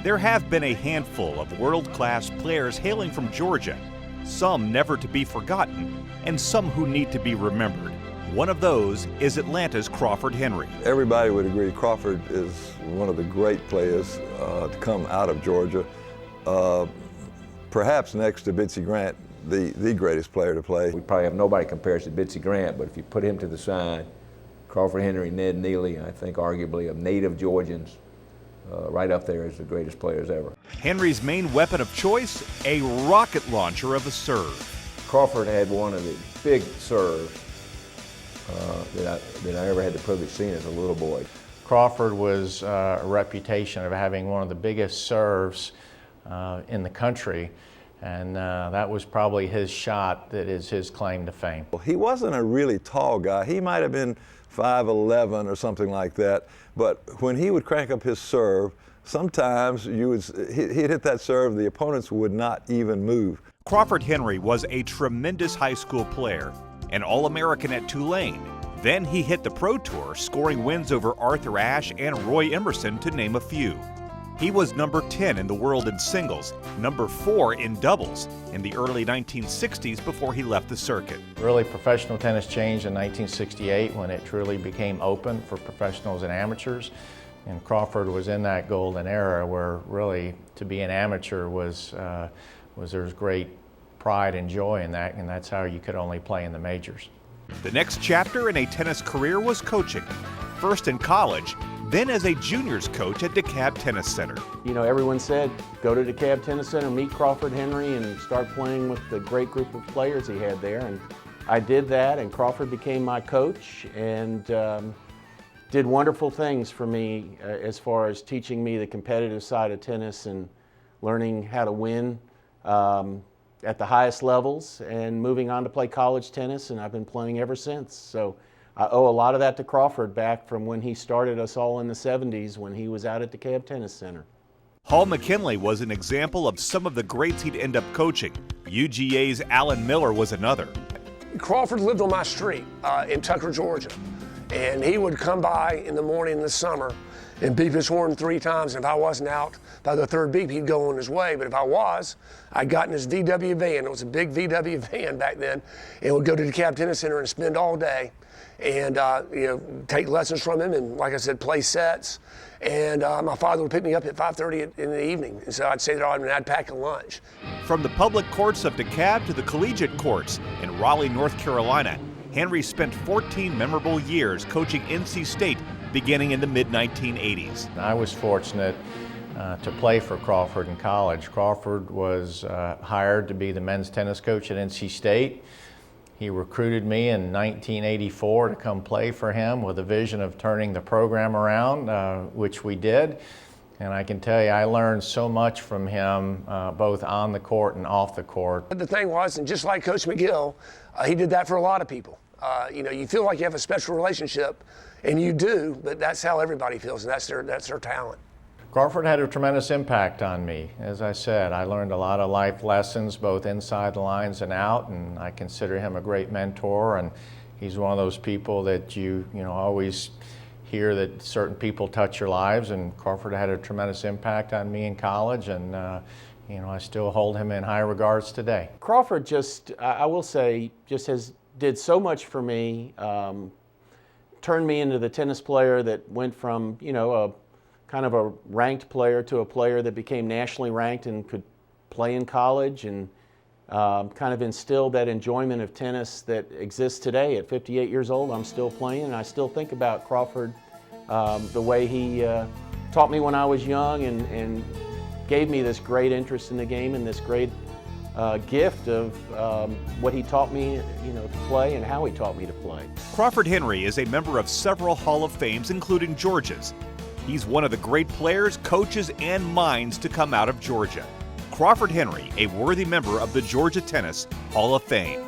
There have been a handful of world-class players hailing from Georgia, some never to be forgotten, and some who need to be remembered. One of those is Atlanta's Crawford Henry. Everybody would agree Crawford is one of the great players to come out of Georgia. Perhaps next to Bitsy Grant, the greatest player to play. We probably have nobody compares to Bitsy Grant, but if you put him to the side, Crawford Henry, Ned Neely, I think arguably of native Georgians, right up there as the greatest players ever. Henry's main weapon of choice, a rocket launcher of a serve. Crawford had one of the big serves that I ever had the privilege of seeing as a little boy. Crawford was a reputation of having one of the biggest serves in the country, and that was probably his shot that is his claim to fame. He wasn't a really tall guy. He might have been 5'11" or something like that, but when he would crank up his serve, sometimes he'd hit that serve, the opponents would not even move. Crawford Henry was a tremendous high school player, an All-American at Tulane. Then he hit the Pro Tour, scoring wins over Arthur Ashe and Roy Emerson, to name a few. He was number 10 in the world in singles, number 4 in doubles in the early 1960s before he left the circuit. Really, professional tennis changed in 1968 when it truly became open for professionals and amateurs. And Crawford was in that golden era where really to be an amateur was there's great pride and joy in that, and that's how you could only play in the majors. The next chapter in a tennis career was coaching, first in college, then as a juniors coach at DeKalb Tennis Center. You know, everyone said, go to DeKalb Tennis Center, meet Crawford Henry, and start playing with the great group of players he had there. And I did that, and Crawford became my coach and did wonderful things for me as far as teaching me the competitive side of tennis and learning how to win at the highest levels and moving on to play college tennis, and I've been playing ever since. So I owe a lot of that to Crawford back from when he started us all in the 70s when he was out at the DeKalb Tennis Center. Hall McKinley was an example of some of the greats he'd end up coaching. UGA's Alan Miller was another. Crawford lived on my street in Tucker, Georgia, and he would come by in the morning in the summer and beep his horn 3 times. And if I wasn't out by the 3rd beep, he'd go on his way. But if I was, I got in his VW van. It was a big VW van back then, and would go to the DeKalb Tennis Center and spend all day and take lessons from him and, like I said, play sets. And my father would pick me up at 5:30 in the evening. And so I'd stay there all evening and I'd pack a lunch. From the public courts of DeKalb to the collegiate courts in Raleigh, North Carolina, Henry spent 14 memorable years coaching NC State beginning in the mid-1980s. I was fortunate to play for Crawford in college. Crawford was hired to be the men's tennis coach at NC State. He recruited me in 1984 to come play for him with a vision of turning the program around, which we did. And I can tell you, I learned so much from him, both on the court and off the court. But the thing was, and just like Coach McGill, he did that for a lot of people. You feel like you have a special relationship, and you do, but that's how everybody feels, and that's their talent. Crawford had a tremendous impact on me. As I said, I learned a lot of life lessons, both inside the lines and out, and I consider him a great mentor, and he's one of those people that you always hear that certain people touch your lives, and Crawford had a tremendous impact on me in college, and I still hold him in high regards today. Crawford I will say, did so much for me, turned me into the tennis player that went from, a kind of a ranked player to a player that became nationally ranked and could play in college, and kind of instilled that enjoyment of tennis that exists today. At 58 years old, I'm still playing, and I still think about Crawford the way he taught me when I was young and gave me this great interest in the game and this great gift of what he taught me to play and how he taught me to play. Crawford Henry is a member of several Hall of Fames, including Georgia's. He's one of the great players, coaches, and minds to come out of Georgia. Crawford Henry, a worthy member of the Georgia Tennis Hall of Fame.